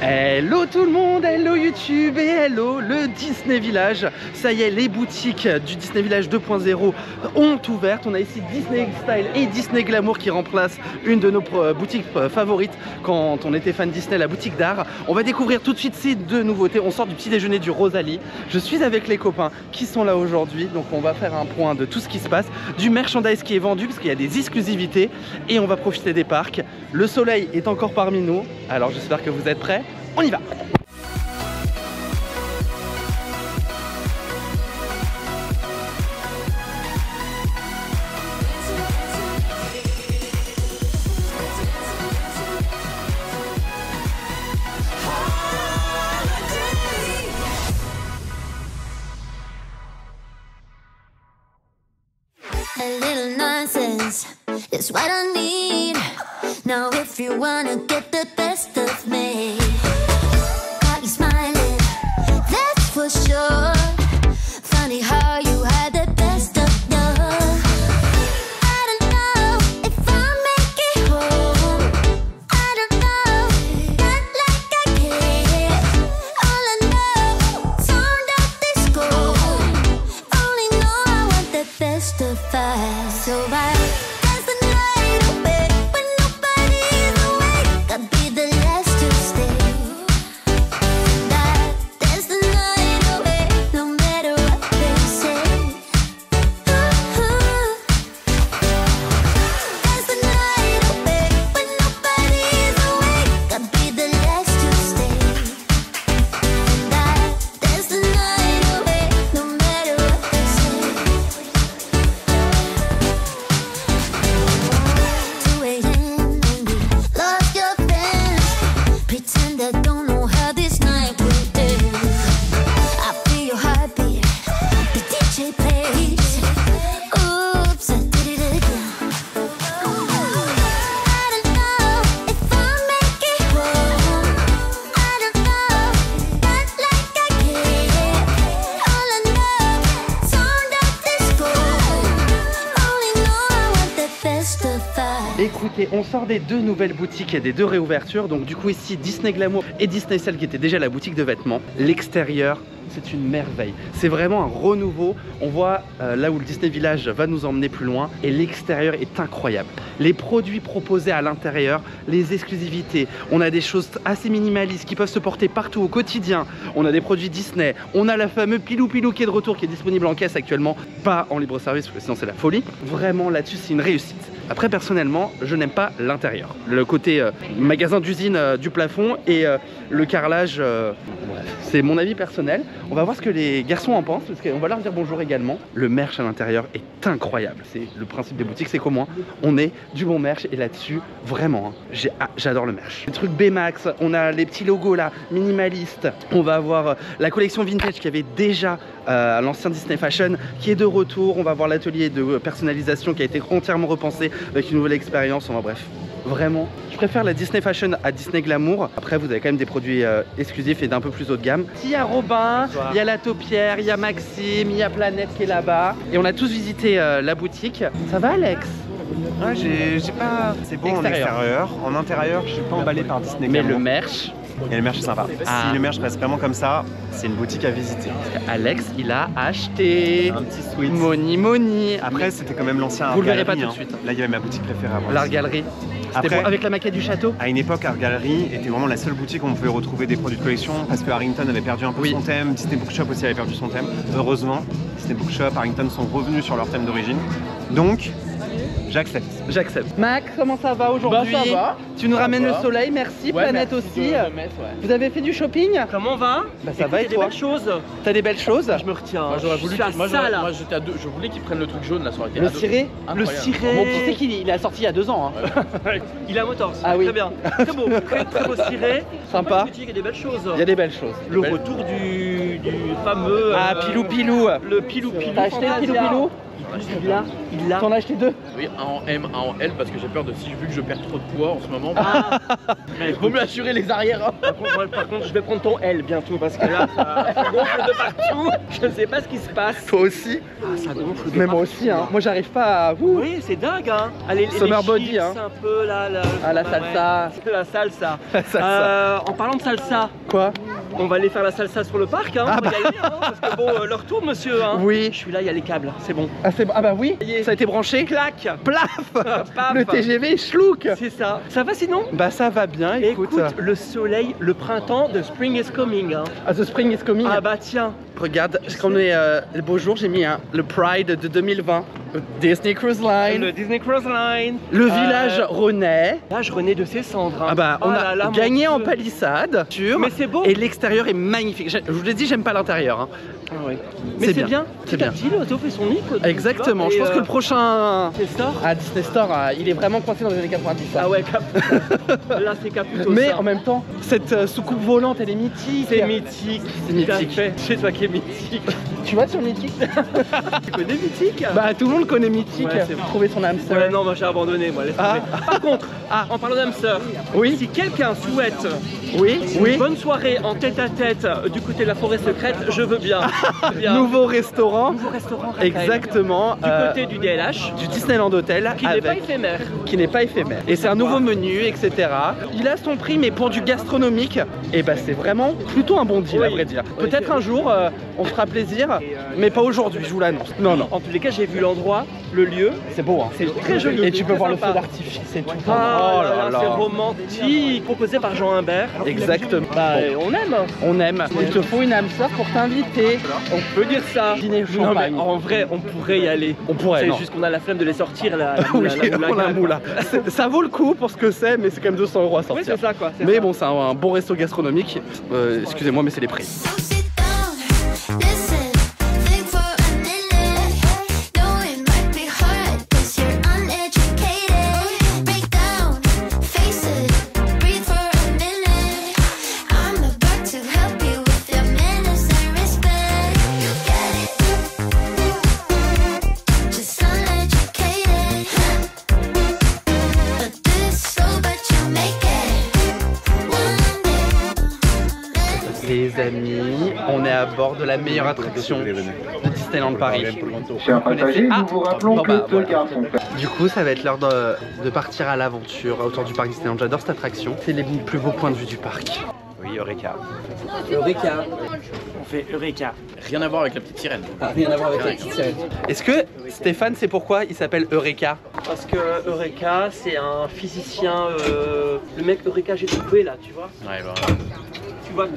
Hello tout le monde, hello YouTube et hello le Disney Village. Ça y est, les boutiques du Disney Village 2.0 ont ouvert. On a ici Disney Style et Disney Glamour qui remplacent une de nos boutiques favorites quand on était fan Disney, la boutique d'art. On va découvrir tout de suite ces deux nouveautés. On sort du petit déjeuner du Rosalie. Je suis avec les copains qui sont là aujourd'hui, donc on va faire un point de tout ce qui se passe, du merchandise qui est vendu parce qu'il y a des exclusivités et on va profiter des parcs. Le soleil est encore parmi nous, alors j'espère que vous êtes prêts. On y va! A little nonsense is what I need. Now if you wanna get the best of me, got you smiling, that's for sure. Funny how you had the best of love. I don't know if I'll make it home. I don't know, not like I care. All I know, sound of disco. Only know I want the best of us. So I dance the night away when nobody's awake. I'll be the last to stay. Dance the night away no matter what they say. Dance the night away when nobody's awake. I'll be the last to stay. Dance the night away no matter what they say. 2 a.m. and we lost your friends. Pretend I don't know how this night will end. I feel your heartbeat, the DJ plays. Oops, I did it again. I don't know if I'll make it home. I don't know, not like I care. All I know, sound of disco. Only know I want the best of us. Écoutez, on sort des deux nouvelles boutiques et des deux réouvertures. Donc du coup ici Disney Glamour et Disney Style qui était déjà la boutique de vêtements. L'extérieur, c'est une merveille. C'est vraiment un renouveau. On voit là où le Disney Village va nous emmener plus loin. Et l'extérieur est incroyable. Les produits proposés à l'intérieur, les exclusivités. On a des choses assez minimalistes qui peuvent se porter partout au quotidien. On a des produits Disney. On a la fameuse Pilou Pilou qui est de retour, qui est disponible en caisse actuellement. Pas en libre service parce que sinon c'est la folie. Vraiment là-dessus c'est une réussite. Après personnellement je n'aime pas l'intérieur. Le côté magasin d'usine du plafond et le carrelage, bref, c'est mon avis personnel. On va voir ce que les garçons en pensent parce qu'on va leur dire bonjour également. Le merch à l'intérieur est incroyable. C'est le principe des boutiques, c'est qu'au moins on est du bon merch et là-dessus vraiment j'adore le merch. Le truc B-Max, on a les petits logos là minimalistes. On va avoir la collection vintage qui avait déjà à l'ancien Disney Fashion qui est de retour. On va voir l'atelier de personnalisation qui a été entièrement repensé avec une nouvelle expérience. Enfin bref, vraiment je préfère la Disney Fashion à Disney Glamour. Après vous avez quand même des produits exclusifs et d'un peu plus haut de gamme. Il y a Robin, il y a la Taupière, il y a Maxime, il y a Planète qui est là-bas et on a tous visité la boutique. Ça va Alex? Ouais, j'ai pas... C'est bon en extérieur. En intérieur, je suis pas emballé par Disney Mais Glamour. le merch, Et le merch est sympa. Si le merch reste vraiment comme ça, c'est une boutique à visiter. Alex il a acheté Un petit sweat. Money. Après, c'était quand même l'ancien Vous le verrez Art Gallery, pas tout de suite. Là, il y avait ma boutique préférée à moi. l'Art aussi. Gallery. C'était Après- bon, avec la maquette du château. À une époque, Art Gallery était vraiment la seule boutique où on pouvait retrouver des produits de collection parce que Harrington avait perdu un peu Oui. son thème, Disney Bookshop aussi avait perdu son thème. Heureusement, Disney Bookshop, Harrington sont revenus sur leur thème d'origine. Donc, j'accepte. J'accepte. Max, comment ça va aujourd'hui? Bah, ça va. Tu nous Ça ramènes va. le soleil, merci. Ouais, Planète merci aussi. de me mettre, ouais. Vous avez fait du shopping? Comment va? Bah ça va et des toi? belles choses. T'as des belles choses? Je me retiens. Moi j'aurais voulu je suis à moi, ça j'aurais- là. moi, j'étais à deux, je voulais qu'ils prennent le truc jaune là, ça aurait été Le à deux. ciré? Incroyable. Le ciré. Mon petit sait qu'il a sorti il y a 2 ans. Hein. Il est à Motors. Ah oui. Très bien. Très beau. Très beau ciré. Sympa. Boutique, il y a des belles choses. Il y a des belles choses. Le retour du fameux. Ah, Pilou Pilou. Le Pilou Pilou. T'as acheté le Pilou Fantasia. Pilou? Il l'a. T'en as acheté 2? Oui, un en M, un en L parce que j'ai peur de vu que je perds trop de poids en ce moment. Il faut mieux assurer les arrières. Hein. Par contre, je vais prendre ton L bientôt parce que là, ça gonfle de partout. Je ne sais pas ce qui se passe. Toi aussi? Ah, ça gonfle de Mais partout. moi aussi, hein. Moi j'arrive pas à vous. Oui, c'est dingue, hein. Allez, Summer body, hein. un peu là, Ah, la salsa. Ouais. La salsa. La salsa. En parlant de salsa, Quoi? on va aller faire la salsa sur le parc, hein. Ah On va y aller, hein, parce que bon, leur tour, monsieur, hein. Oui. Je suis là, il y a les câbles, c'est bon. Ah, ah bah oui, ça a été branché. Clac. Plaf. Paf. Le TGV schlouk. C'est ça. Ça va sinon? Bah ça va bien, écoute. Le soleil, le printemps, the spring is coming, hein. Ah, the spring is coming. Ah bah tiens. Regarde, comme le beau jour, j'ai mis le Pride de 2020. Disney Cruise Line. Le Disney Cruise Line. Le village René. Là, je renais de ses cendres, hein. Ah bah on Oh a là là, gagné mon en Dieu. palissade. Mais c'est beau. Et l'extérieur est magnifique. Je vous l'ai dit, j'aime pas l'intérieur. Hein. Ah ouais. Mais C'est c'est bien. bien. C'est bien. Petit l'oiseau fait son nid. quoi. Exactement. Tu Je vois, pense et, que le prochain c'est ça. Disney Store, il est vraiment coincé dans les années 90. Là. Ah ouais, Caputo. Là, c'est Caputo. Mais ça. en même temps, cette soucoupe volante, elle est mythique. C'est mythique. C'est mythique. Tout à fait. C'est toi qui es mythique. Tu vois sur Mythique? Tu connais mythique? Bah tout le monde connaît Mythique. Ouais, c'est vrai. Trouver son âme sœur. Ouais, non, moi j'ai abandonné, moi. Laisse tomber. Par contre, en parlant d'âme sœur, Oui. si quelqu'un souhaite Oui. une bonne soirée en tête-à-tête du côté de la forêt secrète, je veux bien. Nouveau restaurant. Nouveau restaurant Raphaël. Exactement. Du côté du DLH, du Disneyland Hotel. qui n'est pas éphémère. Qui n'est pas éphémère. Et c'est un nouveau menu, etc. Il a son prix, mais pour du gastronomique, et bah c'est vraiment plutôt un bon deal, Oui. à vrai dire. Peut-être un jour, on se fera plaisir, mais pas aujourd'hui, je vous l'annonce. Non, non. En tous les cas, j'ai vu l'endroit, le lieu. C'est beau, hein. C'est très joli. Et tu peux très voir le sympa. feu d'artifice et tout. Ah là là, c'est romantique. Proposé par Jean Humbert. Exactement. Bah, Bon, on aime. on aime. Il te faut une âme sœur pour t'inviter. On peut dire ça. Dîner au Non mais champagne. en vrai, on pourrait y aller. On pourrait, C'est non. juste qu'on a la flemme de les sortir la Oui, moula, la moula. Ça vaut le coup pour ce que c'est, mais c'est quand même 200 € à Oui, sortir. c'est ça quoi. Mais bon, c'est un bon resto gastronomique. Excusez-moi, mais c'est les prix. So sit down, listen, think for a minute. No, it might be hard, 'cause you're uneducated. Break down, face it, breathe for a minute. I'm about to help you with your manners and respect. You get it? Just uneducated. But this slow, but you make it. One day. Les amis, on est à bord de la meilleure attraction de Disneyland Paris. Chers passagers, nous vous rappelons bon, que bah, deux voilà. gardes sont Du coup, ça va être l'heure de partir à l'aventure autour du parc Disneyland. J'adore cette attraction. C'est les plus beaux points de vue du parc. Oui, Eureka. Eureka. On fait Eureka. Rien à voir avec la petite sirène. Rien à voir avec la petite sirène. Est-ce que Stéphane sait pourquoi il s'appelle Eureka? Parce que Eureka, c'est un physicien. Le mec Eureka, j'ai trouvé là, tu vois. Ouais, bah, Tu vois.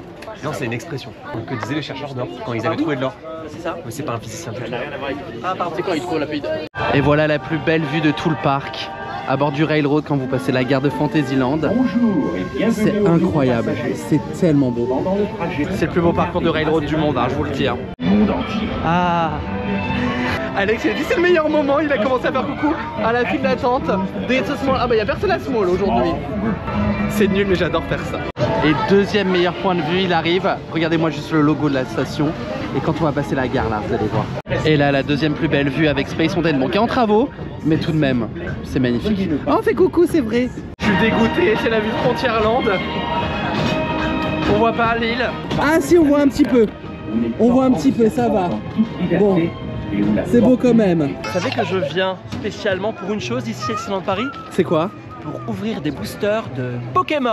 Non, c'est une expression que disaient les chercheurs d'or quand ils avaient Ah oui. trouvé de l'or. C'est ça. Mais c'est pas un physicien du tout. ça n'a rien à voir avec. Ah pardon. C'est quand il trouve la pays. Et voilà la plus belle vue de tout le parc. À bord du Railroad quand vous passez la gare de Fantasyland. Bonjour et bienvenue C'est aux incroyable, passagers. c'est tellement beau. Pendant le trajet, C'est le plus beau parcours de Railroad du monde, hein, je vous le dis. Hein. monde entier. Ah Alex il a dit c'est le meilleur moment, il a commencé à faire coucou à la file d'attente des Small. Ah bah il y a personne à Small aujourd'hui. C'est nul mais j'adore faire ça. Et deuxième meilleur point de vue, il arrive. Regardez-moi juste le logo de la station. Et quand on va passer la gare là, vous allez voir. Et là la deuxième plus belle vue avec Space Mountain, bon qui est en travaux, mais tout de même, c'est magnifique. Oh on fait coucou, c'est vrai. Je suis dégoûté, c'est la vue de Frontierland. On voit pas l'île. Ah si on voit un petit peu. On voit un petit peu, ça va. Bon. C'est beau quand même. Vous savez que je viens spécialement pour une chose ici à Disneyland Paris? C'est quoi? Pour ouvrir des boosters de Pokémon.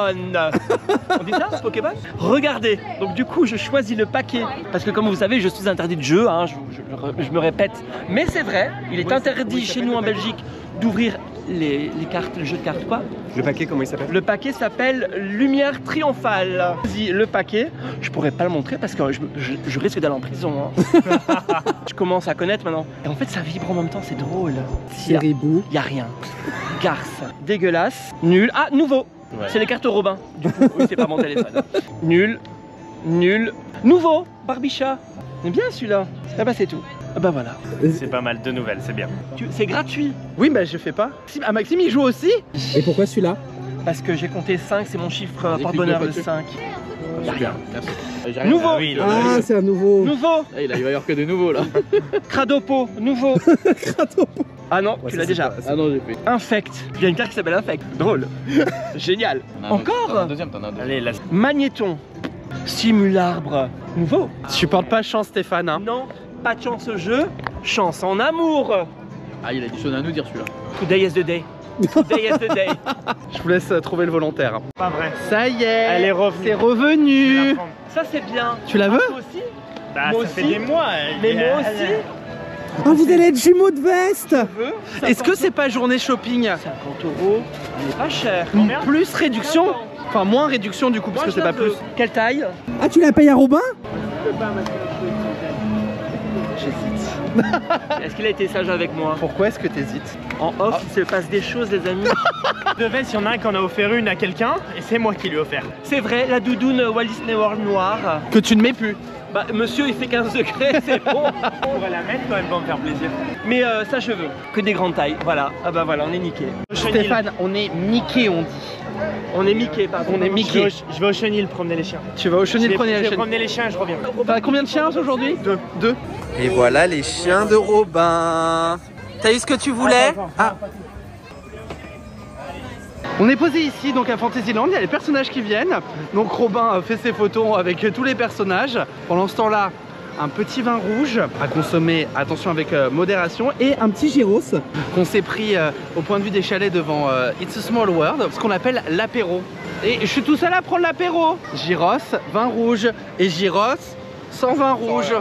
On dit ça, Pokémon? Regardez, donc du coup je choisis le paquet. Parce que comme vous savez, je suis interdit de jeu, hein, je me répète. Mais c'est vrai, il est interdit chez nous en Belgique d'ouvrir les cartes, le jeu de cartes quoi. Le paquet, comment il s'appelle? Le paquet s'appelle Lumière Triomphale. Vas-y, le paquet, je pourrais pas le montrer parce que je risque d'aller en prison. Hein. Je commence à connaître maintenant. Et en fait ça vibre en même temps, c'est drôle. Ribou. Y a rien. Garce. Dégueulasse. Nul. Ah, nouveau. Ouais. C'est les cartes Robin. Du coup, oui, c'est pas mon téléphone. Nul. Nul. Nouveau. Barbichat. C'est bien celui-là. Ah bah c'est tout. Ah bah voilà. C'est pas mal, 2 nouvelles, c'est bien. C'est gratuit. Oui, bah je fais pas. Ah, Maxime il joue aussi. Et pourquoi celui-là? parce que j'ai compté 5, c'est mon chiffre porte-bonheur le 5. Super, merci. Nouveau. Ah, c'est un nouveau. Nouveau. Ah, il va y avoir que des nouveaux là. Cradopo, nouveau. Cradopo. Ah non, Ouais, tu ça, l'as déjà. Ah non, j'ai fait. Infect. Il y a une carte qui s'appelle Infect. Drôle. Génial. Encore T'en as un deuxième, t'en as un deuxième. Allez, là. Magnéton. Simularbre. Nouveau. Tu portes pas chance, Stéphane. Hein. Non, pas de chance au jeu, chance en amour. Ah, il a dit à nous dire celui-là. Today is the day. Today is the day. Je vous laisse trouver le volontaire. Pas vrai. Ça y est. Elle est revenue. C'est revenu. Ça c'est bien. Tu la veux? Toi aussi? Bah, Moi ça aussi. fait des mois. Mais moi aussi. Oh, vous allez être jumeaux de veste. Veux Est-ce que c'est pas journée shopping? 50 €, elle est pas cher. Plus réduction? Enfin, moins réduction du coup, parce que c'est pas plus. Quelle taille? Ah, tu la payes à Robin? Est-ce qu'il a été sage avec moi? Pourquoi est-ce que t'hésites? En off, il se passe des choses, les amis. De veste, il y en a un qui en a offert une à quelqu'un et c'est moi qui lui ai offert. C'est vrai, la doudoune Walt Disney World noire. Que tu ne mets plus. Bah, monsieur, il fait 15 degrés, c'est bon. On pourrait la mettre quand même pour me faire plaisir. Mais ça, je veux. Que des grandes tailles. Voilà. Ah bah voilà, on est niqué. Stéphane, on est Mickey, on dit. On est Mickey, pardon. On est Mickey. Je vais au chenil promener les chiens. Tu vas au chenil Je promener vais les chiens. promener les chiens et je reviens. T'as combien de chiens aujourd'hui? Deux. Et voilà les chiens de Robin. T'as eu ce que tu voulais? Ah, On est posé ici donc à Fantasyland, il y a les personnages qui viennent. Donc Robin fait ses photos avec tous les personnages. Pendant ce temps-là, un petit vin rouge à consommer, attention avec modération, et un petit gyros qu'on s'est pris au point de vue des chalets devant It's a Small World, ce qu'on appelle l'apéro. Et je suis tout seul à prendre l'apéro. Gyros, vin rouge et gyros sans vin rouge.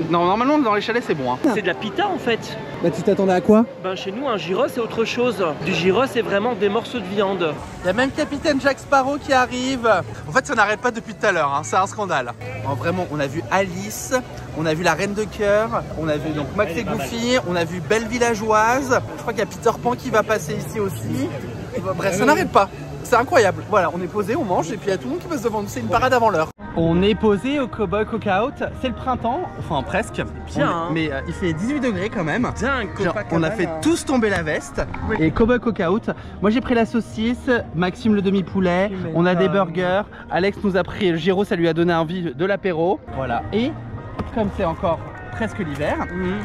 Non, normalement dans les chalets c'est bon. Hein. C'est de la pita en fait. Bah tu t'attendais à quoi? Ben chez nous un gyros c'est autre chose. Du gyros c'est vraiment des morceaux de viande. il y a même Capitaine Jack Sparrow qui arrive. En fait, ça n'arrête pas depuis tout à l'heure, hein. C'est un scandale. Vraiment, on a vu Alice, on a vu la Reine de Cœur, on a vu donc Max et Goofy, on a vu Belle Villageoise. Je crois qu'il y a Peter Pan qui va passer ici aussi. Bref, ça n'arrête pas. C'est incroyable. Voilà, on est posé, on mange et puis il y a tout le monde qui passe devant nous. C'est une parade avant l'heure. On est posé au Cowboy Cookout, c'est le printemps, enfin presque, Bien, hein. mais il fait 18 degrés quand même. Dingue, Genre, on a fait tous tomber la veste. Et Cowboy Cookout, moi j'ai pris la saucisse, Maxime le demi-poulet, on a des burgers, Alex nous a pris le gyro, ça lui a donné envie de l'apéro. Voilà, et comme c'est encore presque l'hiver,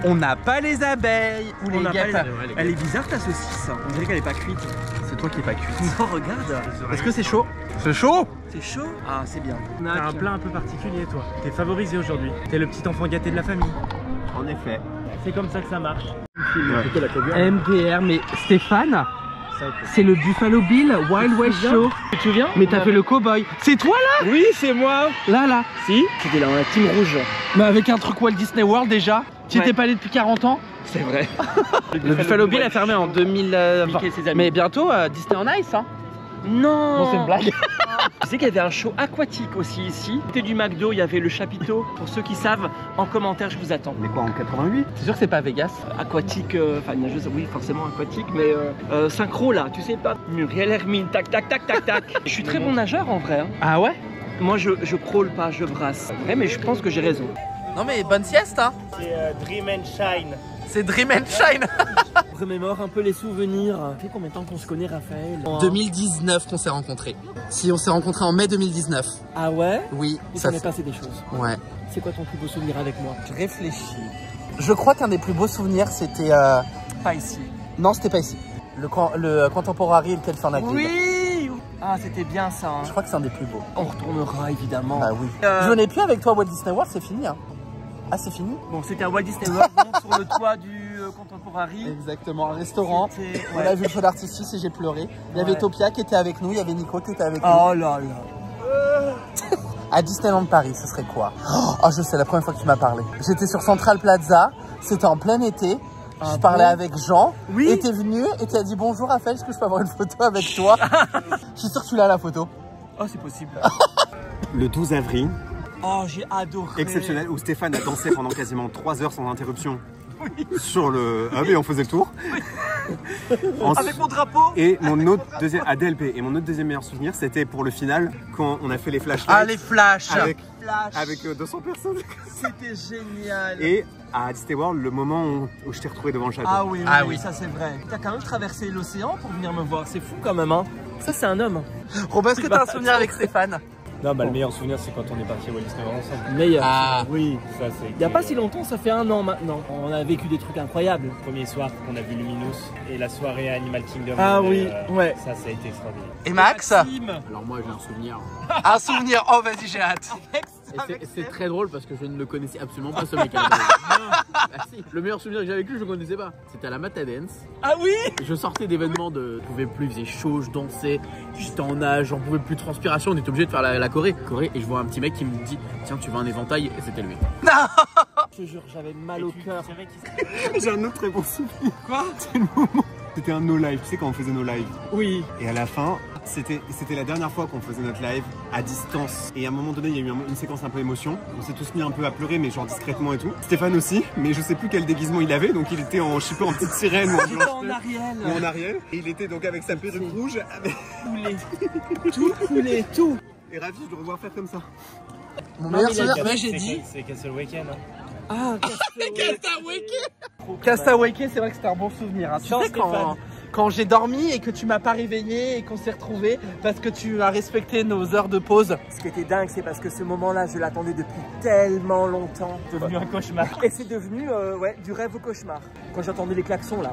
on n'a pas les abeilles ou les guêpes. Elle est bizarre ta saucisse, on dirait qu'elle est pas cuite. C'est toi qui es pas cuite. Non regarde. Est-ce que c'est chaud? C'est chaud? C'est chaud? Ah c'est bien. T'as un plat un peu particulier, toi. T'es favorisé aujourd'hui. T'es le petit enfant gâté de la famille. En effet. C'est comme ça que ça marche. MDR, mais Stéphane, c'est le Buffalo Bill Wild West Show. Tu te souviens? Mais t'as fait le cowboy. C'est toi là? Oui c'est moi. Là. Si? C'était là, la team rouge. Mais avec un truc Walt Disney World déjà. Tu Ouais. étais pas allé depuis 40 ans? C'est vrai. Le Buffalo Bill a fermé en 2020. Mickey et ses amis. Mais bientôt Disney on Ice hein. Non. Non, c'est une blague. Tu sais qu'il y avait un show aquatique aussi ici. C'était du McDo, il y avait le chapiteau. Pour ceux qui savent, en commentaire, je vous attends. Mais quoi en 88? C'est sûr que c'est pas Vegas. Aquatique, enfin nageuse, oui forcément aquatique, mais synchro là, tu sais pas. Muriel Hermine, tac tac tac tac tac. Je suis très bon nageur en vrai. Hein. Ah ouais? Moi je crawl pas, je brasse. Ouais, mais je pense que j'ai raison. Non mais bonne sieste, hein. C'est Dream and Shine. C'est Dream and Shine. Remémore un peu les souvenirs. Ça fait combien de temps qu'on se connaît, Raphaël? 2019 qu'on s'est rencontrés. Si, on s'est rencontrés en mai 2019. Ah ouais? Oui, Il ça s'en est fait... passé des choses. Ouais. C'est quoi ton plus beau souvenir avec moi? Je réfléchis. Je crois qu'un des plus beaux souvenirs, c'était... Pas ici. Non, c'était pas ici. Le Contemporary et le California Grill. Oui! Ah c'était bien ça. Hein. Je crois que c'est un des plus beaux. On retournera évidemment. Ah oui. Je venais plus avec toi à Walt Disney World, c'est fini. Hein. Ah, c'est fini? Bon, c'était à Walt Disney World, donc sur le toit du Contemporary. Exactement, un restaurant. C'était- On a vu le feu d'artifice et j'ai pleuré. Il y avait Topia qui était avec nous, il y avait Nico qui était avec nous. Oh là là. À Disneyland Paris, ce serait quoi? Oh, je sais, la première fois que tu m'as parlé. J'étais sur Central Plaza, c'était en plein été. Je parlais avec Jean, Oui. et t'es venu et t'as dit bonjour Raphaël, est-ce que je peux avoir une photo avec toi? Je suis sûr que tu l'as la photo. Oh c'est possible. Le 12 avril, Oh j'ai adoré. exceptionnel, où Stéphane a dansé pendant quasiment 3 heures sans interruption. Sur le... Ah oui, on faisait le tour. Avec mon drapeau. Et mon autre deuxième... à DLP. Et mon autre deuxième meilleur souvenir, c'était pour le final, quand on a fait les flashlights. Ah, les flashs! Avec 200 personnes. C'était génial. Et à Disney World, le moment où je t'ai retrouvé devant le château. Ah oui, Ah oui, oui. ça c'est vrai. T'as quand même traversé l'océan pour venir me voir, c'est fou quand même hein. Ça, c'est un homme. Robin, est-ce que t'as un souvenir avec Stéphane? Non, bah le meilleur souvenir, c'est quand on est parti à Walt Disney World ensemble. Meilleur. Ah, Oui, ça c'est. Il n'y a pas si longtemps, ça fait 1 an maintenant. On a vécu des trucs incroyables. Le premier soir qu'on a vu Luminous et la soirée à Animal Kingdom. Ah oui, ouais. Ça a été extraordinaire. et Max? Alors moi j'ai un souvenir. Un souvenir, oh vas-y, j'ai hâte. Et c'est très drôle parce que je ne le connaissais absolument pas ce mec. Ah, si. Le meilleur souvenir que j'avais avec lui, je le connaissais pas. C'était à la Matadance. Ah oui. Je sortais d'événements de. Je pouvais plus, il faisait chaud, je dansais, j'étais en nage, j'en pouvais plus de transpiration, on était obligé de faire la Corée. Et je vois un petit mec qui me dit tiens, tu veux un éventail? Et c'était lui. Je te jure, j'avais mal au cœur. J'ai un autre très bon souvenir. Quoi? C'est le moment. C'était un no live, tu sais quand on faisait nos lives. Oui. Et à la fin, c'était la dernière fois qu'on faisait notre live à distance. Et à un moment donné, il y a eu une séquence un peu émotion. On s'est tous mis un peu à pleurer, mais genre discrètement et tout. Stéphane aussi, mais je sais plus quel déguisement il avait, donc il était en, je sais pas, en petite sirène ou en blanche en Ariel. ou en Ariel. Et il était donc avec sa perruque rouge. Coulé. Tout coulé, tout. Et ravi de le revoir faire comme ça. Mon meilleur souvenir, ouais, j'ai dit. C'est Castle Weekend. Hein. Ah, Castaway, c'est vrai que c'était un bon souvenir. Hein. Tu Chance, sais quand j'ai dormi et que tu m'as pas réveillé et qu'on s'est retrouvés parce que tu as respecté nos heures de pause. Ce qui était dingue, c'est parce que ce moment-là, je l'attendais depuis tellement longtemps. C'est devenu un cauchemar. Et c'est devenu ouais, du rêve au cauchemar. Quand j'entendais les klaxons là,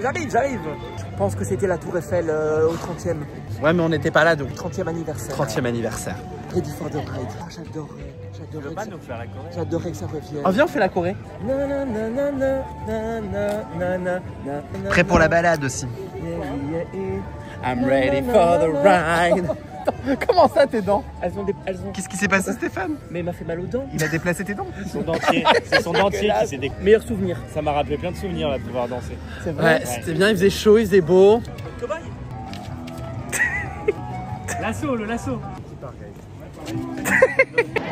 j'arrive. Je pense que c'était la Tour Eiffel au 30e. Ouais, mais on n'était pas là donc. 30e anniversaire. 30e anniversaire. Ready for the ride. Oh, j'adorais que ça revienne. Oh, viens, on fait la Corée. Prêt pour la balade aussi. I'm ready for the ride. Comment ça, tes dents? Elles ont Qu'est-ce qui s'est passé, Stéphane? Mais il m'a fait mal aux dents. Il a déplacé tes dents? Son dentier, c'est son dentier qui s'est découpé. Meilleur souvenir. Ça m'a rappelé plein de souvenirs là de pouvoir danser. C'est vrai. Ouais, c'était bien, il faisait chaud, il faisait beau. Cobaye. L'assaut, le lasso.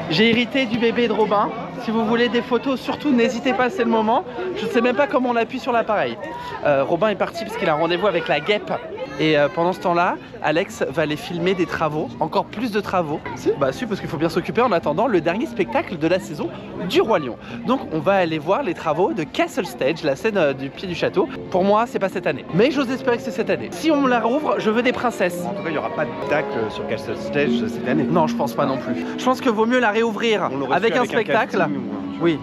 J'ai hérité du bébé de Robin. Si vous voulez des photos, surtout n'hésitez pas, c'est le moment. Je ne sais même pas comment on appuie sur l'appareil. Robin est parti parce qu'il a rendez-vous avec la guêpe. Et pendant ce temps-là, Alex va aller filmer des travaux, encore plus de travaux. Bah si, parce qu'il faut bien s'occuper en attendant le dernier spectacle de la saison du Roi Lion. Donc on va aller voir les travaux de Castle Stage, la scène du pied du château. Pour moi, c'est pas cette année, mais j'ose espérer que c'est cette année. Si on me la rouvre, je veux des princesses. En tout cas, il n'y aura pas de tacle sur Castle Stage cette année. Non, je pense pas non plus. Je pense que vaut mieux la réouvrir avec un spectacle. Oui,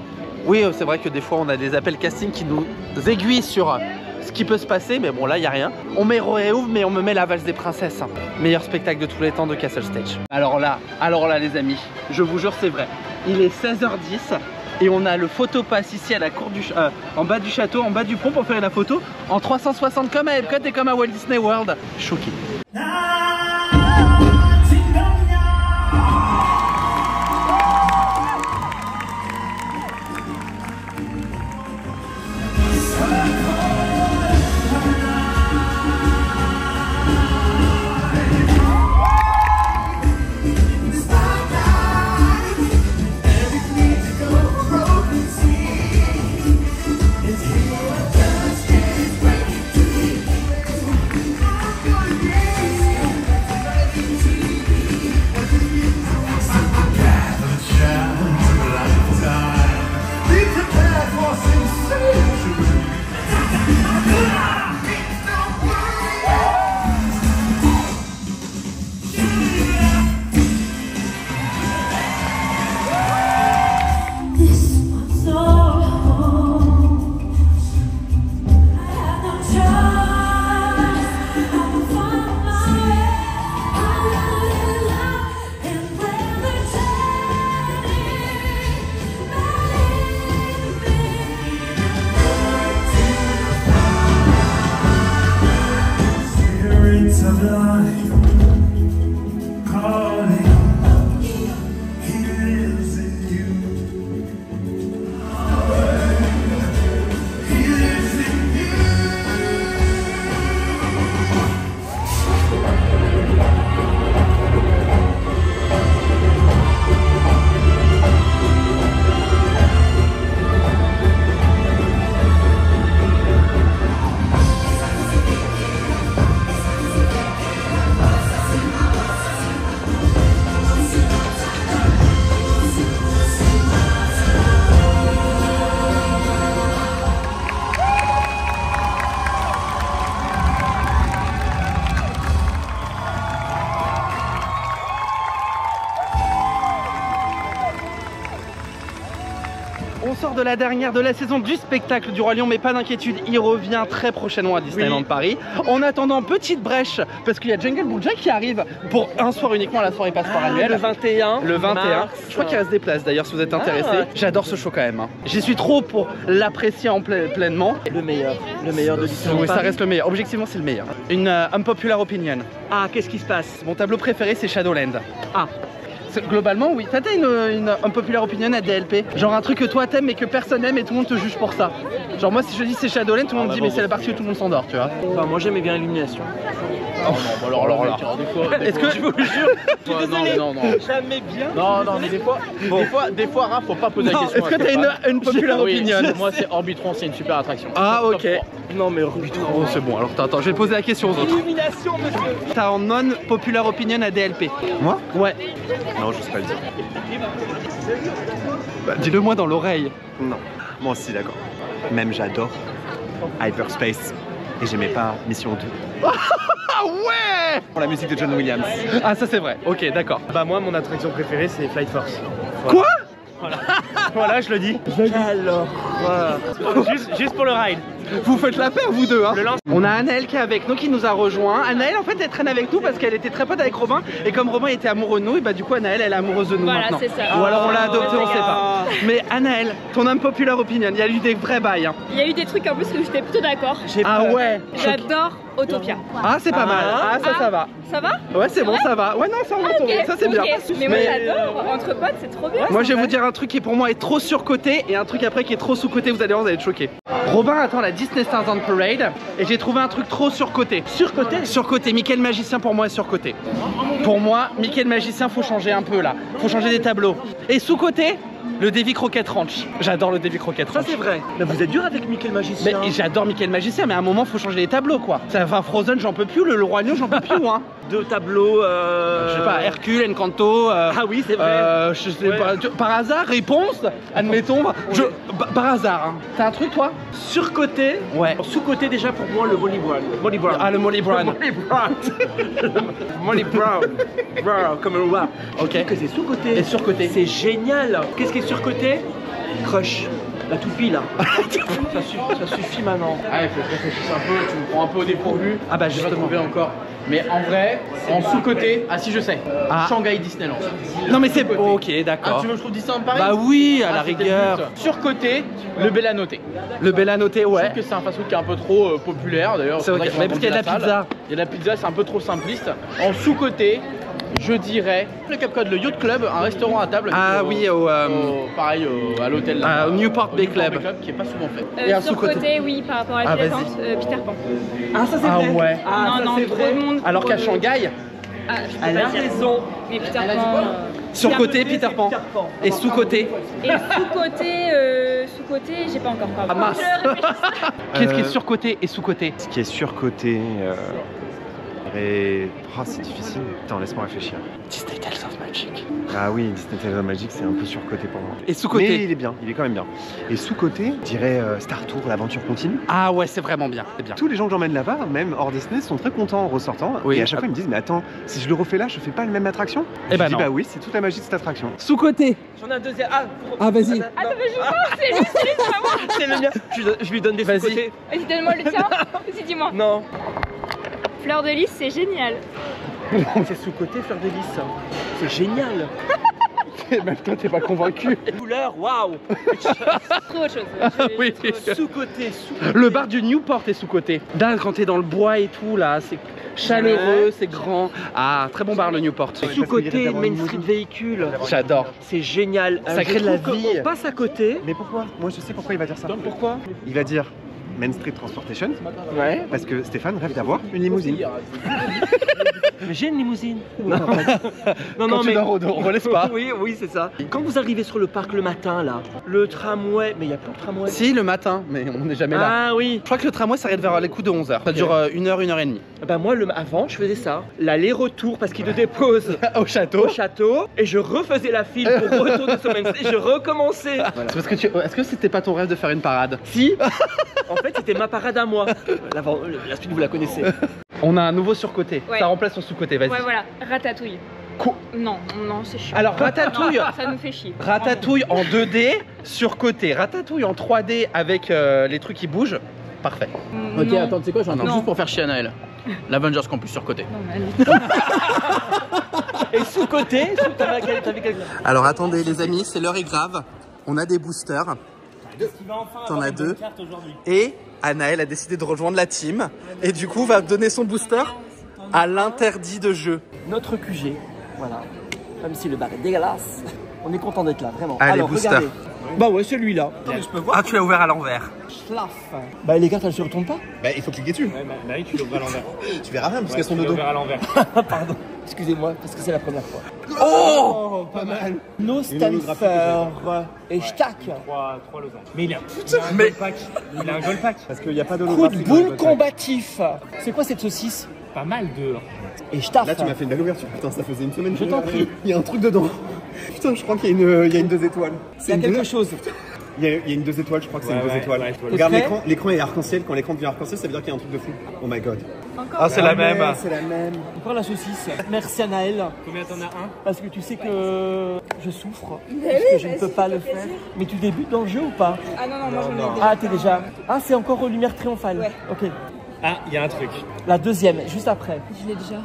c'est vrai que des fois on a des appels casting qui nous aiguillent sur ce qui peut se passer, mais bon là il n'y a rien. On me réouvre, mais on me met la valse des princesses. Meilleur spectacle de tous les temps de Castle Stage. Alors là les amis, je vous jure c'est vrai. Il est 16h10 et on a le photopass ici à la cour du en bas du château, en bas du pont pour faire la photo en 360 comme à Epcot et comme à Walt Disney World. Choqué. On sort de la dernière de la saison du spectacle du Roi Lion, mais pas d'inquiétude, il revient très prochainement à Disneyland Paris. En attendant, petite brèche, parce qu'il y a Jungle Book Jack qui arrive pour un soir uniquement à la soirée passeport annuelle. Le 21. Le 21. mars. Je crois qu'il reste des places d'ailleurs si vous êtes intéressé. J'adore ce show quand même. J'y suis trop pour l'apprécier en pleinement. Le meilleur de Disneyland Oui, ça Paris. reste le meilleur. Objectivement, c'est le meilleur. Une unpopular opinion. Ah, qu'est-ce qui se passe? Mon tableau préféré, c'est Shadowland. Ah. Globalement, oui. T'as une unpopular opinion à DLP? Genre un truc que toi t'aimes mais que personne n'aime et tout le monde te juge pour ça. Genre moi, si je dis c'est Shadowland, tout le monde me dit mais c'est la partie où tout le monde s'endort, tu vois. Enfin, moi j'aimais bien Illumination. Oh non, alors là. Est-ce que je vous jure? Non. Jamais bien. Non, mais des fois, Raph, faut pas poser la Non, question. est-ce que t'as une popular Oui, opinion? moi, c'est Orbitron, c'est une super attraction. Ah, ok. Non, mais Orbitron. Oh, c'est bon, alors attends, je vais poser la question aux autres. Illumination, monsieur. T'as en non-popular opinion à DLP? Moi? Ouais. Non, je sais pas le dire. Bah, dis-le moi dans l'oreille. Non. Moi aussi, d'accord. Même j'adore Hyperspace. Et j'aimais pas Mission 2. Ah ouais! Pour la musique de John Williams. Ah, ça c'est vrai. Ok, d'accord. Bah moi mon attraction préférée c'est Flight Force. Quoi? Voilà, je le dis. Alors. Juste pour le ride. Vous faites la paire, vous deux, hein? Le lance. On a Anaël qui est avec nous, qui nous a rejoint. Anaël, en fait, elle traîne avec nous parce qu'elle était très pote avec Robin. Et comme Robin était amoureux de nous, et bah du coup, Anaël, elle est amoureuse de nous Voilà, maintenant. c'est ça. Ou alors on l'a adoptée, on Ah. sait pas. Mais Anaël, ton unpopular opinion, il y a eu des vrais bails. Hein. Il y a eu des trucs en plus où j'étais plutôt d'accord. Ah ouais? J'adore Autopia. Ah, c'est pas mal. Ah, ça va. Ça va? Ouais, c'est bon, ça va. Ouais, non, ça, on va tomber. Ça, c'est bien. Mais moi j'adore, entre potes c'est trop bien. Moi je vais vous dire un truc qui pour moi est trop surcoté et un truc après qui est trop sous-coté, vous allez voir, vous allez être choqués. Robin attend la Disney Stars on Parade et j'ai trouvé un truc trop surcoté. Surcoté? Surcoté, Mickey le Magicien pour moi est surcoté. Pour moi, Mickey le Magicien faut changer un peu là, faut changer des tableaux. Et sous-coté, le Davy Crockett Ranch. J'adore le Davy Crockett Ça Ranch. c'est vrai. Mais vous êtes dur avec Mickey le Magicien. Mais j'adore Mickey le Magicien, mais à un moment faut changer les tableaux quoi. Ça va Frozen, j'en peux plus, le Roi Lion, j'en peux plus hein. Deux tableaux. Je sais pas, Hercule, Encanto. Ah oui, c'est vrai. Je sais pas, par hasard, réponse, admettons. Par hasard, hein. T'as un truc toi? Surcoté. Ouais. Sous-côté déjà pour moi le Molly Brown. Molly Brown. Ah, le Molly Brown. Molly Brown. Molly Brown. Brown, comme un rap. Ok. Que c'est sous-côté. Et surcoté. C'est génial. Qu'est-ce qui est surcoté? Crush. La toupie là. ça suffit maintenant. Ah, il faut que je réfléchisse un peu, tu me prends un peu au dépourvu. Ah bah J'ai pas justement. trouvé encore. Mais en vrai, en sous-côté, ah si je sais, Ah. Shanghai Disneyland. Non mais c'est Sous-côté. ok, Ah, d'accord. tu veux que je trouve Disneyland Paris? Bah oui, à la c'était le rigueur. but. Sur-côté, le Bella Noté. Le Bella Noté, Je ouais. trouve que c'est un fast-food qui est un peu trop populaire d'ailleurs. C'est vrai, faudrait mais qu'ils parce qu'il y a de la agrandissent pizza. salle. Il y a de la pizza, c'est un peu trop simpliste. En sous-côté, je dirais le Cap Cod, le Yacht Club, un restaurant à table. Ah oui, pareil à l'hôtel là. au Newport Bay Club. Qui est pas souvent fait. Et un Sur sous-côté. côté, oui, par rapport à la Ah, file vas-y. d'attente, Peter Pan. Ah ça c'est Ah vrai. ouais. Ah, non, ça, non, c'est trop vrai. de monde. Alors qu'à trop de- Shanghai, Ah, je peux Elle pas a dire. raison. Mais Peter Pan. surcoté Peter Pan. Et sous-côté. Et sous-côté, j'ai pas encore parlé. Ah mince. Je réfléchis. Qu'est-ce qui est surcoté et sous-côté? Ce qui est surcoté. C'est difficile. Attends, laisse-moi réfléchir. Disney Tales of Magic. Ah oui, Disney Tales of Magic, c'est un peu surcoté pour moi. Et Mais sous-côté? il est bien, il est quand même bien. Et sous-côté, je dirais Star Tour, l'aventure continue. Ah ouais, c'est vraiment bien. C'est bien. Tous les gens que j'emmène là-bas, même hors Disney, sont très contents en ressortant. Oui. Et à chaque fois, ils me disent, mais attends, si je le refais là, je fais pas la même attraction? Eh ben je dis, non. bah oui, c'est toute la magie de cette attraction. Sous-côté. J'en ai un deuxième. Ah, Ah vas-y. Attends, mais c'est lui, c'est pas moi. c'est le mien. Je lui donne des Vas-y. sous-côtés. Vas-y, donne-moi le tien. Vas-y, dis-moi. Non. Fleur de lys, c'est génial. C'est sous-côté Fleur de Lys. C'est génial. Même toi, t'es pas convaincu. Couleur, waouh. Trop autre chose. Oui. Sous-côté. Le bar du Newport est sous-côté. Là, quand t'es dans le bois et tout, là, c'est chaleureux, Ouais. c'est grand. Ah, très bon bar le Newport. Sous-côté Main Street Véhicule. J'adore. C'est génial. Ça crée de la Je trouve vie. qu'on passe à côté. Mais pourquoi? Moi, je sais pourquoi il va dire ça. Pourquoi? Il va dire Main Street Transportation, Ouais. parce que Stéphane rêve d'avoir une limousine. Mais j'ai une limousine. Non, Quand non, tu mais. dors on relaisse pas. Oui, c'est ça. Quand vous arrivez sur le parc le matin, là, le tramway. Mais il n'y a plus de tramway. Si, le matin, mais on n'est jamais là. Ah oui. Je crois que le tramway s'arrête vers les coups de 11h. Ça dure 1h, 1h30. Bah moi, avant, je faisais ça. L'aller-retour, parce qu'il te dépose Au château. au château. Et je refaisais la file pour retourner sur Main Street. Et je recommençais. C'est parce que est-ce que c'était pas ton rêve de faire une parade? Si. En fait, c'était ma parade à moi. La suite, vous la connaissez. On a un nouveau surcoté. Ouais. Ça remplace son sous-côté, vas-y. Ouais, voilà, ratatouille. Non, non, c'est chiant. Alors Ratatouille, Non, ça nous fait chier. Ratatouille en 2D sur côté, Ratatouille en 3D avec les trucs qui bougent, parfait. Ok, Non. attends, tu sais quoi, j'en ai Non. juste pour faire chier Anaël. L'Avengers Campus sur côté. Non, mais allez. Et sous-côté, t'avais quelqu'un. Alors attendez les amis, c'est l'heure est grave. On a des boosters. T'en as 2. Et Anaël a décidé de rejoindre la team. Et du coup va donner son booster à l'interdit de jeu. Notre QG, voilà. Même si le bar est dégueulasse, on est content d'être là, vraiment. Allez, Alors, booster. regardez. Bah ouais, celui-là. Ah, tu l'as ouvert à l'envers. Schlaf. Bah les cartes, elles se retournent pas. Bah, il faut cliquer dessus. Bah oui, tu l'ouvres à l'envers. Tu verras rien parce Ouais, qu'elles sont tu de dos. l'ouvres à l'envers. Pardon, excusez-moi, parce que c'est la première fois. Oh, pas mal. No Stanfer et Stack. 3 losanges. Mais il a un Mais- gold pack. Il a un gold pack. Parce qu'il n'y a pas Coup d'holographie. de dans le boule podcast. combatif. C'est quoi cette saucisse? Pas mal dehors. Et Staff. Là, tu m'as fait une belle ouverture. Putain, ça faisait une semaine. Je t'en prie. Il y a un truc dedans. Putain, je crois qu'il y a une 2 étoiles. Il y a quelque chose. Il y a une 2 étoiles, je crois que c'est Ouais, une 2 ouais, étoiles. ouais. Regarde T'es l'écran, l'écran est arc-en-ciel. Quand l'écran devient arc-en-ciel, ça veut dire qu'il y a un truc de fou. Oh my god. Ah, c'est la même. C'est la même. Encore la saucisse. Merci Anaël. Combien t'en as un? Parce que tu sais que je souffre. Parce que je ne peux pas le faire. Mais tu débutes dans le jeu ou pas? Ah non, non, moi j'en ai déjà. Ah, t'es déjà. Ah, c'est encore lumière triomphale. Ouais. Ok. Ah, il y a un truc. La deuxième, juste après. Je l'ai déjà.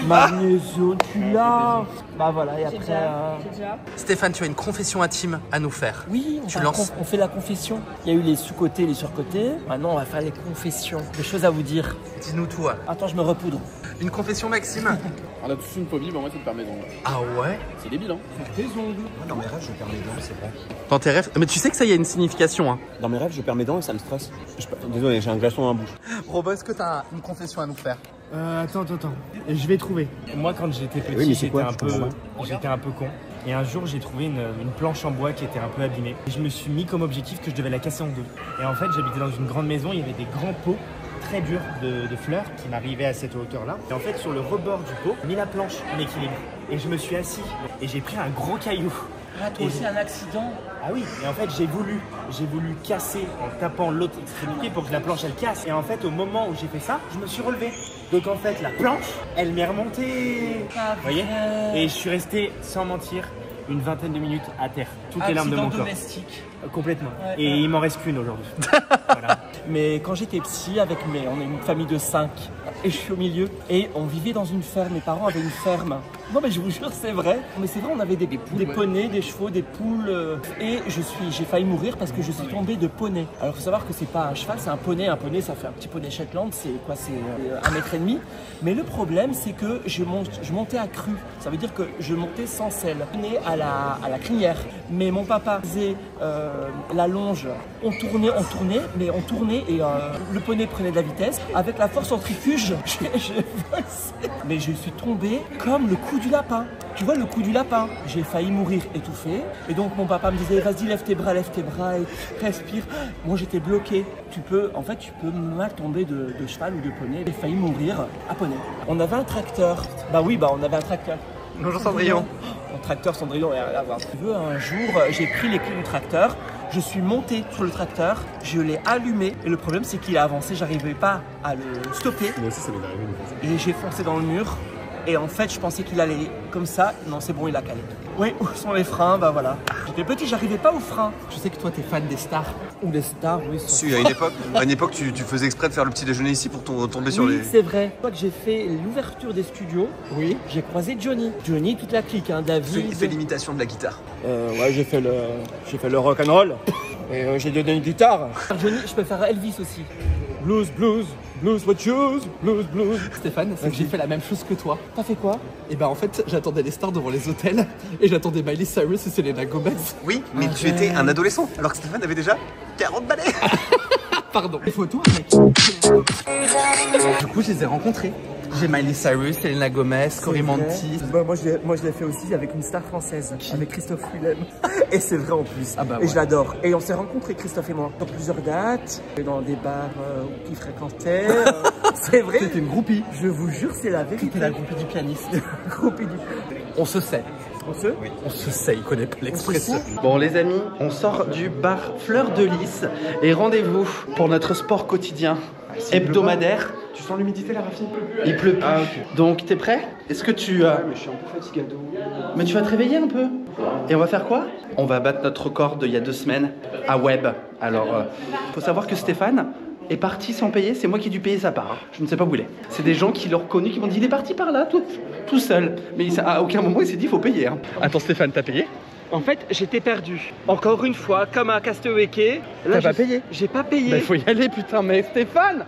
Magnésium, tu l'as. Bah voilà, et J'ai après. déjà. J'ai déjà. Stéphane, tu as une confession intime à nous faire. Oui, Tu lances. on fait la confession. Il y a eu les sous-côtés, les sur-côtés. Maintenant, on va faire les confessions. Des choses à vous dire. Dis-nous tout. Attends, je me repoudre. Une confession, Maxime. On a tous une phobie, mais moi c'est de faire mes ongles. Ah ouais. C'est débile, hein. Tes ongles. Dans mes rêves, je perds mes dents, c'est vrai. Dans tes rêves. Mais tu sais que ça y a une signification, hein. Dans mes rêves, je perds mes dents et ça me stresse. Désolé, j'ai un glaçon dans la bouche. Robin, est-ce que tu as une confession à nous faire? Attends. Je vais trouver. Moi, quand j'étais petit, Oui, mais c'est quoi, j'étais un peu con. Et un jour, j'ai trouvé une planche en bois qui était un peu abîmée. Et je me suis mis comme objectif que je devais la casser en deux. Et en fait, j'habitais dans une grande maison, il y avait des grands pots très durs de fleurs qui m'arrivaient à cette hauteur-là. Et en fait, sur le rebord du pot, j'ai mis la planche en équilibre. Et je me suis assis. Et j'ai pris un gros caillou. Ah, toi aussi, un accident. Ah oui, et en fait j'ai voulu casser en tapant l'autre extrémité pour que la planche elle casse. Et en fait au moment où j'ai fait ça, je me suis relevé. Donc en fait la planche, elle m'est remontée. Vous voyez? Et je suis resté, sans mentir, une vingtaine de minutes à terre. Toutes les larmes de mon corps. domestique. Complètement. Ouais, Et il m'en reste qu'une aujourd'hui. Voilà. Mais quand j'étais petit, on est une famille de 5 et je suis au milieu et on vivait dans une ferme. Mes parents avaient une ferme. Non mais je vous jure c'est vrai. Mais c'est vrai, on avait des poneys, des chevaux, des poules et j'ai failli mourir parce que je suis tombé de poney. Alors il faut savoir que c'est pas un cheval, c'est un poney. Un poney ça fait un petit poney Shetland, c'est quoi? C'est 1,5 m. Mais le problème c'est que je montais à cru. Ça veut dire que je montais sans selle. Né à la crinière. Mais mon papa faisait la longe. On tournait, mais on tournait et le poney prenait de la vitesse. Avec la force centrifuge, j'ai volé. Mais je suis tombé comme le coup du lapin. Tu vois le coup du lapin? J'ai failli mourir étouffé. Et donc mon papa me disait vas-y lève tes bras et respire. Moi j'étais bloqué. Tu peux mal tomber de cheval ou de poney. J'ai failli mourir à poney. On avait un tracteur. On avait un tracteur. Bonjour Cendrillon. Mon tracteur Cendrillon, rien à voir. Tu veux, un jour, j'ai pris les clés du tracteur, je suis monté sur le tracteur, je l'ai allumé et le problème c'est qu'il a avancé, j'arrivais pas à le stopper Moi aussi, ça m'est arrivé une fois. et j'ai foncé dans le mur et en fait je pensais qu'il allait comme ça, non c'est bon il a calé. Oui, où sont les freins? Bah voilà. J'étais petit, j'arrivais pas aux freins. Je sais que toi t'es fan des stars. Ou les stars, oui. Si, à une époque tu faisais exprès de faire le petit déjeuner ici pour tomber sur Oui, les... c'est vrai. Une fois que j'ai fait l'ouverture des studios, Oui. j'ai croisé Johnny. Johnny, toute la clique, hein, David. Il fait l'imitation de la guitare. Ouais, j'ai fait le rock'n'roll. Et j'ai donné une guitare. Johnny, je peux faire Elvis aussi. Blues, what choose, blues. Stéphane, c'est que j'ai fait la même chose que toi. T'as fait quoi? Et bah en fait, j'attendais les stars devant les hôtels et j'attendais Miley Cyrus et Selena Gomez. Oui, mais tu étais un adolescent, alors que Stéphane avait déjà 40 balais. Pardon. Les photos, mec. Du coup, je les ai rencontrés. J'ai Miley Cyrus, Selena Gomez, Cory Monteith. Moi, je l'ai fait aussi avec une star française, avec Christophe Willem. Et c'est vrai en plus. Ah bah Et ouais. je l'adore. Et on s'est rencontrés, Christophe et moi, dans plusieurs dates, dans des bars qu'il fréquentait. C'est vrai. C'était une groupie. Je vous jure, c'est la vérité. C'était la groupie du pianiste. Groupie du... On se sait. On se... Oui. On se sait, il connaît pas l'expression. On se sait. Bon les amis, on sort du bar Fleur de Lys et rendez-vous pour notre sport quotidien hebdomadaire. Tu sens l'humidité là, Rafi? Il pleut plus. Ah, ok. Donc t'es prêt? Est-ce que tu... Mais je suis un peu fatigué. Mais tu vas te réveiller un peu. Et on va faire quoi? On va battre notre record d'il y a 2 semaines à Web. Alors, faut savoir que Stéphane est parti sans payer. C'est moi qui ai dû payer sa part. Je ne sais pas où il est. C'est des gens qui l'ont reconnu, qui m'ont dit il est parti par là, tout seul. Mais à aucun moment il s'est dit il faut payer. Hein. Attends Stéphane, t'as payé? En fait, j'étais perdu. Encore une fois, comme à Castaway Cay. T'as pas payé? J'ai pas payé. Bah il faut y aller putain, mais Stéphane!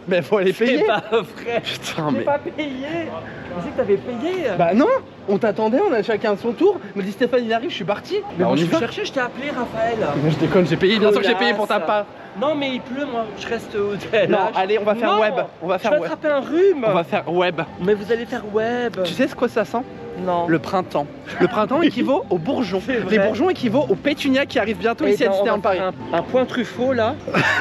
Mais faut aller payer! C'est pas vrai! Putain, J'ai mais... pas payé! Je disais que t'avais payé! Bah non! On t'attendait, on a chacun son tour. On m'a dit Stéphane il arrive, je suis parti. Mais bah, moi on y je va. cherchais, je t'ai appelé Raphaël. Mais je déconne, j'ai payé, bien sûr que j'ai payé pour ta part. Non mais il pleut moi, je reste au hôtel. Non, allez, on va faire Web. On va faire je vais Web. attraper un rhume. On va faire Web. Mais vous allez faire Web. Tu sais ce que ça sent? Non. Le printemps. Le printemps équivaut aux bourgeons. Les bourgeons équivaut aux pétunias qui arrivent bientôt ici à Disneyland Paris. Un point Truffaut là.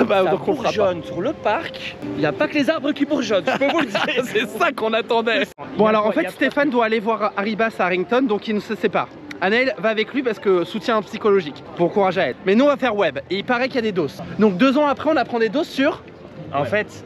Bah, ça donc on fera pas. bourgeonne sur le parc. Il n'y a pas que les arbres qui bourgeonnent, je peux vous le dire. C'est ça qu'on attendait. Bon alors en fait Stéphane doit aller voir Arribas à Harrington, donc il ne se sépare. Anaël va avec lui parce que soutien psychologique, pour courage à elle. Mais nous on va faire Web et il paraît qu'il y a des doses. Donc 2 ans après on apprend des doses sur... En fait,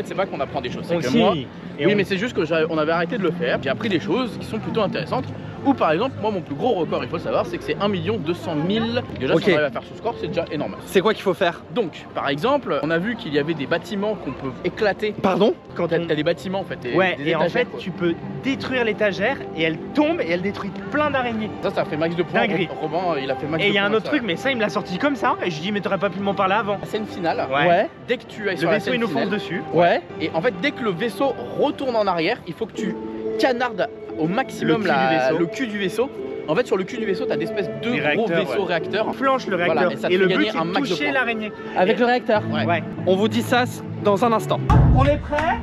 c'est pas qu'on apprend des choses. C'est que moi, mais c'est juste que on avait arrêté de le faire. J'ai appris des choses qui sont plutôt intéressantes. Ou par exemple, moi mon plus gros record, il faut le savoir, c'est que c'est 1 200 000. Déjà, si on arrive à faire ce score, c'est déjà énorme. C'est quoi qu'il faut faire? Donc, par exemple, on a vu qu'il y avait des bâtiments qu'on peut éclater. Pardon? Quand t'as des bâtiments en fait. Et en fait, tu peux détruire l'étagère et elle tombe et elle détruit plein d'araignées. Ça fait max de points. Dinguerie. Robin, il a fait max de points. Et il y a un autre truc, mais ça, il me l'a sorti comme ça. Et je dis, mais t'aurais pas pu m'en parler avant. La scène finale. Ouais. Dès que tu ailles Le sur la vaisseau, scène il nous finale, fonce dessus. Ouais. Et en fait, dès que le vaisseau retourne en arrière, il faut que tu canardes au maximum le cul du vaisseau. En fait, sur le cul du vaisseau, t'as des espèces de gros vaisseaux réacteurs. Flanche le réacteur. Voilà, et ça te et fait le gagner but, c'est un de max de toucher points. l'araignée. Avec le réacteur. Ouais. On vous dit ça dans un instant. On est prêts?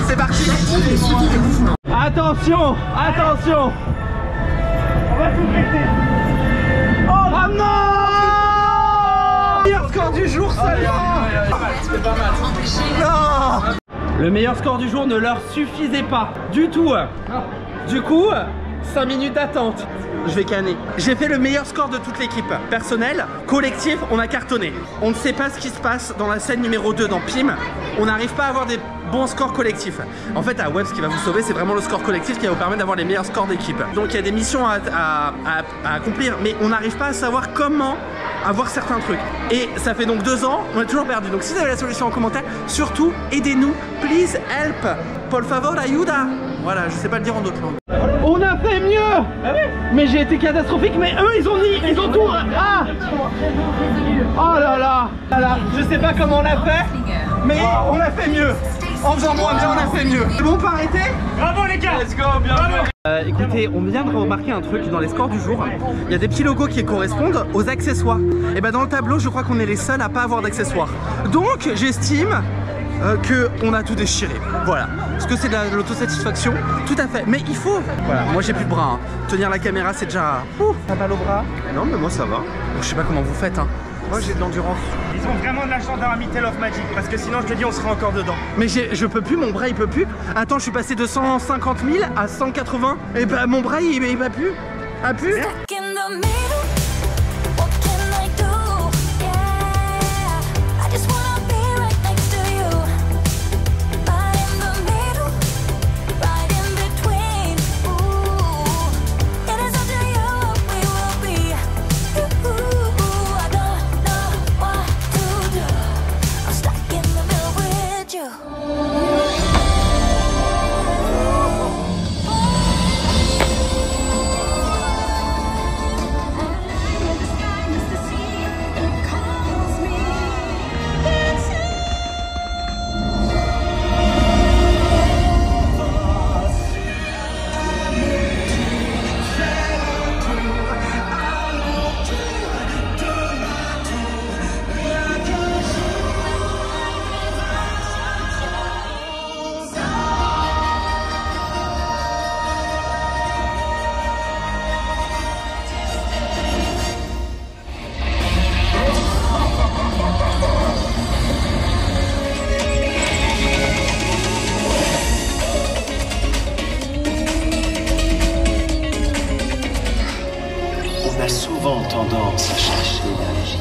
C'est parti. Attention, attention. On va tout péter. Oh non! Meilleur score du jour seulement. C'est pas mal. Non! Le meilleur score du jour ne leur suffisait pas du tout. Du coup, 5 minutes d'attente. Je vais canner. J'ai fait le meilleur score de toute l'équipe. Personnel, collectif, on a cartonné. On ne sait pas ce qui se passe dans la scène numéro 2 dans PIM. On n'arrive pas à avoir des bons scores collectifs. En fait, à Web, ce qui va vous sauver, c'est vraiment le score collectif qui va vous permettre d'avoir les meilleurs scores d'équipe. Donc il y a des missions à accomplir, mais on n'arrive pas à savoir comment avoir certains trucs. Et ça fait donc 2 ans, on est toujours perdu. Donc si vous avez la solution en commentaire, surtout aidez-nous. Please help. Por favor, ayuda. Voilà, je sais pas le dire en d'autres langues. On a fait mieux. Mais j'ai été catastrophique, mais eux ils ont tout. Ah. Oh là là. Je sais pas comment on a fait, mais on a fait mieux. En faisant moins bien, on a fait mieux. C'est bon, on peut arrêter? Bravo les gars. Let's go, bien joué. Écoutez, on vient de remarquer un truc dans les scores du jour. Il y a des petits logos qui correspondent aux accessoires. Et ben dans le tableau, je crois qu'on est les seuls à pas avoir d'accessoires. Donc j'estime que on a tout déchiré. Voilà. Est-ce que c'est de l'autosatisfaction? Tout à fait. Mais il faut. Voilà. Moi j'ai plus de bras. Hein. Tenir la caméra, c'est déjà. T'as mal au bras? Non, mais moi ça va. Je sais pas comment vous faites. Hein. Moi j'ai de l'endurance. Ils ont vraiment de la chance d'avoir mis Tale of Magic. Parce que sinon, je te dis, on serait encore dedans. Mais je peux plus, mon bras il peut plus. Attends, je suis passé de 150 000 à 180. Et bah mon bras il va plus. A plus. On a souvent tendance à chercher la vie.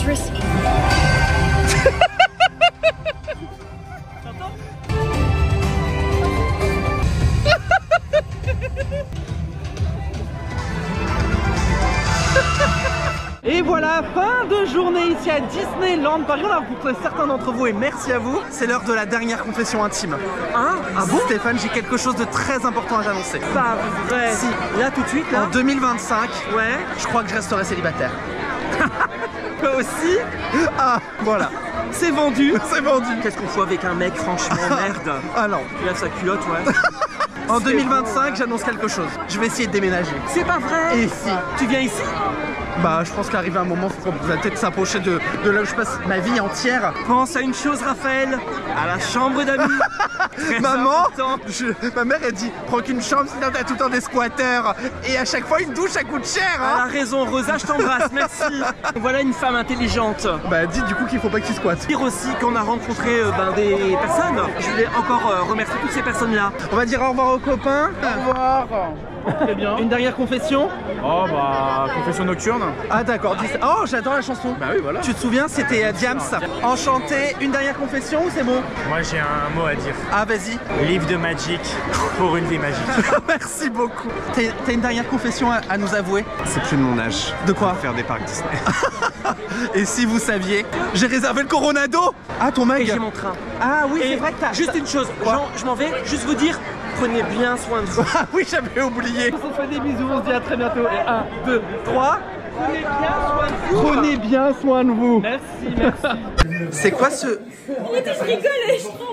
dangerous. Et voilà, fin de journée ici à Disneyland Paris. On a rencontré certains d'entre vous et merci à vous. C'est l'heure de la dernière confession intime. Hein? Ah bon? Stéphane, j'ai quelque chose de très important à t'annoncer. Pas vrai. Si. Là tout de suite là. En 2025, Ouais. je crois que je resterai célibataire. Toi aussi? Ah, voilà. C'est vendu. C'est vendu. Qu'est-ce qu'on fout avec un mec, franchement, merde. Ah non. Il lève sa culotte, ouais. En 2025, j'annonce quelque chose. Je vais essayer de déménager. C'est pas vrai. Et si? Tu viens ici? Bah, je pense qu'arrivé un moment, faut qu'on va peut-être s'approcher de là où je passe ma vie entière. Pense à une chose, Raphaël. À la chambre d'amis. Maman, ma mère elle dit prends qu'une chambre sinon t'as tout le temps des squatteurs. Et à chaque fois une douche ça coûte cher Elle hein. a raison, Rosa, je t'embrasse, merci. Voilà une femme intelligente. Bah dis du coup qu'il faut pas que tu squattes. Dire aussi qu'on a rencontré des personnes. Je voulais encore remercier toutes ces personnes-là. On va dire au revoir aux copains. Au revoir. Très bien. Une dernière confession. Oh bah, confession nocturne. Ah d'accord, oh j'adore la chanson. Bah oui, voilà. Tu te souviens, c'était Diams. Enchanté, une dernière confession ou c'est bon? Moi j'ai un mot à dire. Ah vas-y. Livre de Magic pour une vie magique. Merci beaucoup. T'as une dernière confession à nous avouer? C'est plus de mon âge. De quoi? Faire des parcs Disney. Et si vous saviez, j'ai réservé le Coronado. Ah ton mec. Et j'ai mon train. Ah oui, c'est Et vrai que t'as... juste une chose, je m'en vais juste vous dire, prenez bien soin de vous. Ah oui, j'avais oublié. On se fait des bisous, on se dit à très bientôt. Et 1, 2, 3. Prenez bien soin de vous. Prenez bien soin de vous. Merci, merci. C'est quoi ce...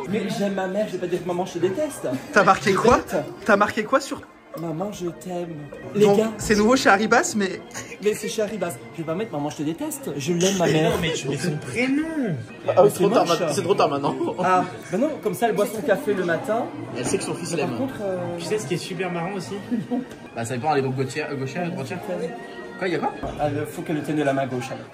Mais j'aime ma mère, je vais pas dire que maman je te déteste. T'as marqué quoi? T'as marqué quoi sur... Maman je t'aime. Les Donc, gars, c'est nouveau chez Haribas, mais... mais c'est chez Haribas. Je vais pas mettre maman je te déteste. Je l'aime ma mère. Mais tu mets son prénom. Ah, c'est trop tard maintenant. Ah, bah non, comme ça elle boit son café le matin. Elle sait que son fils Par l'aime. contre, Tu sais ce qui est super marrant aussi? Bah ça dépend, elle est donc gauchère, droitière. Quoi, y'a quoi? il faut qu'elle le tienne de la main gauche. Alors.